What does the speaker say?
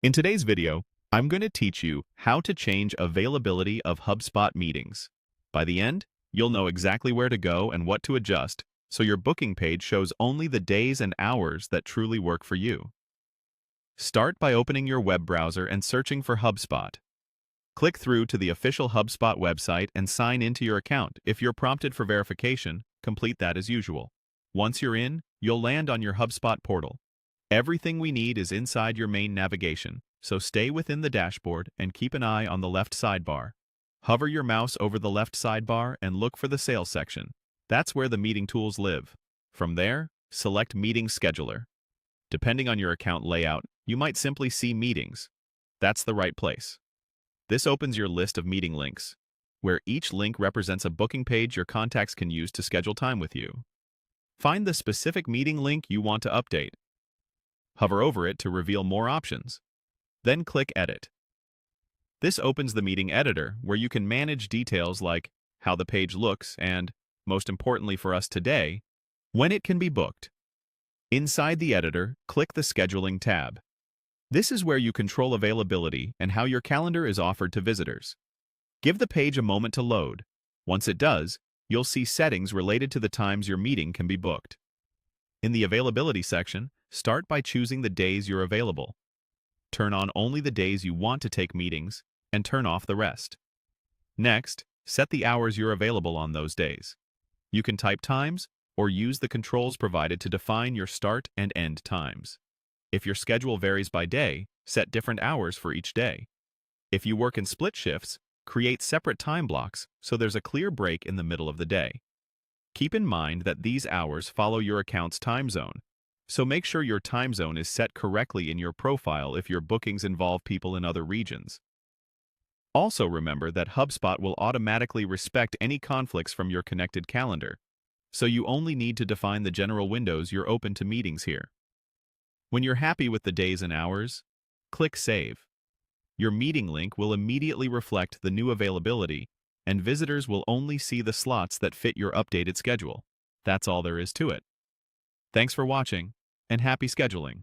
In today's video, I'm going to teach you how to change availability of HubSpot meetings. By the end, you'll know exactly where to go and what to adjust, so your booking page shows only the days and hours that truly work for you. Start by opening your web browser and searching for HubSpot. Click through to the official HubSpot website and sign into your account. If you're prompted for verification, complete that as usual. Once you're in, you'll land on your HubSpot portal. Everything we need is inside your main navigation, so stay within the dashboard and keep an eye on the left sidebar. Hover your mouse over the left sidebar and look for the Sales section. That's where the meeting tools live. From there, select Meeting Scheduler. Depending on your account layout, you might simply see Meetings. That's the right place. This opens your list of meeting links, where each link represents a booking page your contacts can use to schedule time with you. Find the specific meeting link you want to update. Hover over it to reveal more options. Then click Edit. This opens the meeting editor where you can manage details like how the page looks and, most importantly for us today, when it can be booked. Inside the editor, click the Scheduling tab. This is where you control availability and how your calendar is offered to visitors. Give the page a moment to load. Once it does, you'll see settings related to the times your meeting can be booked. In the Availability section, start by choosing the days you're available. Turn on only the days you want to take meetings, and turn off the rest. Next, set the hours you're available on those days. You can type times, or use the controls provided to define your start and end times. If your schedule varies by day, set different hours for each day. If you work in split shifts, create separate time blocks so there's a clear break in the middle of the day. Keep in mind that these hours follow your account's time zone, so make sure your time zone is set correctly in your profile if your bookings involve people in other regions. Also remember that HubSpot will automatically respect any conflicts from your connected calendar, so you only need to define the general windows you're open to meetings here. When you're happy with the days and hours, click Save. Your meeting link will immediately reflect the new availability, and visitors will only see the slots that fit your updated schedule. That's all there is to it. Thanks for watching, and happy scheduling.